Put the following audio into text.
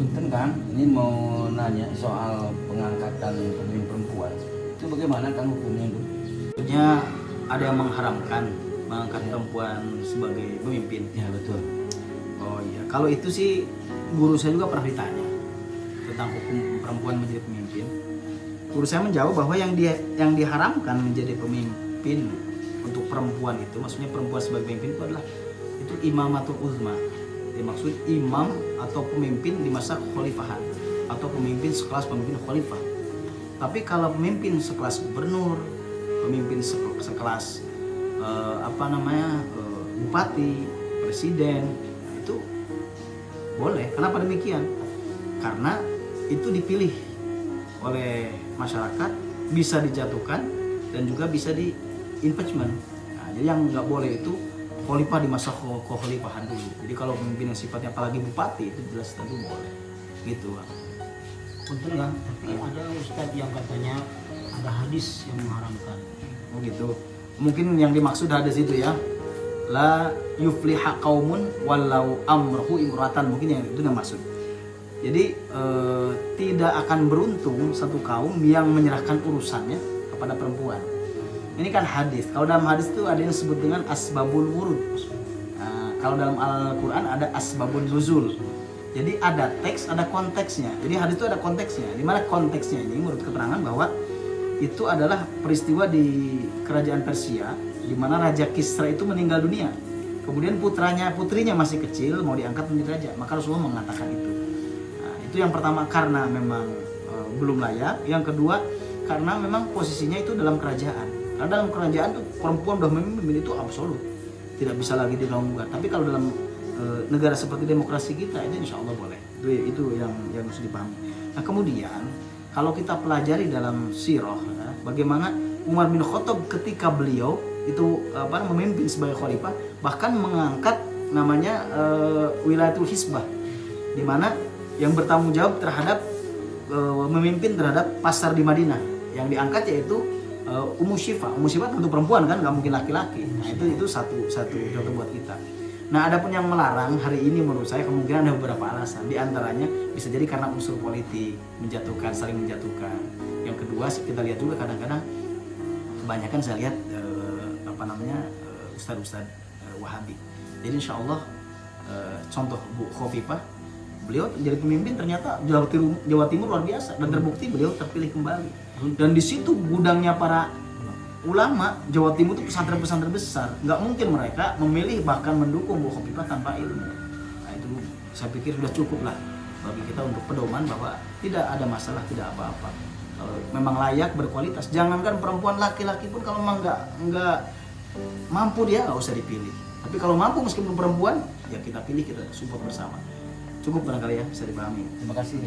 Punten Kang, ini mau nanya soal pengangkatan pemimpin perempuan. Itu bagaimana Kang hukumnya itu? Tentunya ada yang mengharamkan mengangkat perempuan sebagai pemimpin. Ya betul. Oh iya, kalau itu sih guru saya juga pernah ditanya tentang hukum perempuan menjadi pemimpin. Guru saya menjawab bahwa yang diharamkan menjadi pemimpin untuk perempuan itu, maksudnya perempuan sebagai pemimpin itu adalah itu imamatul uzma. Dimaksud imam atau pemimpin di masa kekhalifahan atau pemimpin sekelas pemimpin khalifah. Tapi kalau pemimpin sekelas gubernur, pemimpin sekelas bupati, presiden, itu boleh. Kenapa demikian? Karena itu dipilih oleh masyarakat, bisa dijatuhkan dan juga bisa di impeachment. Nah, jadi yang nggak boleh itu khalifah di masa kekhalifahan dulu. Jadi kalau pemimpin yang sifatnya apalagi bupati itu jelas tentu boleh. Gitu, Bang. Punten kan, tapi ada ustadz yang katanya ada hadis yang mengharamkan. Oh gitu. Mungkin yang dimaksud hadis itu ya. La yufliha qaumun walau amruhu imratan, mungkin yang itu yang maksud. Jadi tidak akan beruntung satu kaum yang menyerahkan urusannya kepada perempuan. Ini kan hadis. Kalau dalam hadis itu ada yang disebut dengan asbabul wurud. Nah, kalau dalam Al-Quran ada asbabun nuzul. Jadi ada teks, ada konteksnya. Jadi hadis itu ada konteksnya. Di mana konteksnya ini menurut keterangan bahwa itu adalah peristiwa di kerajaan Persia, di mana Raja Kisra itu meninggal dunia. Kemudian putrinya masih kecil, mau diangkat menjadi raja. Maka Rasulullah mengatakan itu. Nah, itu yang pertama karena memang belum layak. Yang kedua karena memang posisinya itu dalam kerajaan. Karena dalam kerajaan tuh perempuan udah memimpin itu absolut, tidak bisa lagi diganggu. Tapi kalau dalam negara seperti demokrasi kita itu insya Allah boleh. Itu yang harus dipahami. Nah kemudian kalau kita pelajari dalam sirah, bagaimana Umar bin Khattab ketika beliau itu memimpin sebagai khalifah, bahkan mengangkat namanya wilayatul hisbah, di mana yang bertanggung jawab terhadap memimpin terhadap pasar di Madinah. Yang diangkat yaitu Ummu Syifa. Ummu Syifa tentu perempuan kan, nggak mungkin laki-laki. Nah itu satu contoh buat kita. Nah adapun yang melarang hari ini menurut saya kemungkinan ada beberapa alasan. Di antaranya bisa jadi karena unsur politik, saling menjatuhkan. Yang kedua kita lihat juga kadang-kadang kebanyakan saya lihat ustadz-ustadz Wahabi. Jadi insya Allah contoh Bu Khofifah, beliau jadi pemimpin ternyata Jawa Timur luar biasa dan terbukti beliau terpilih kembali. Dan di situ gudangnya para ulama Jawa Timur itu pesantren-pesantren besar. Nggak mungkin mereka memilih bahkan mendukung Bu Khofifah tanpa ilmu. Nah itu saya pikir sudah cukup lah bagi kita untuk pedoman bahwa tidak ada masalah, tidak apa-apa. Kalau memang layak, berkualitas, jangankan perempuan, laki-laki pun kalau memang nggak mampu dia nggak usah dipilih. Tapi kalau mampu meskipun perempuan, ya kita pilih, kita support bersama. Cukup barangkali ya, bisa dipahami. Terima kasih.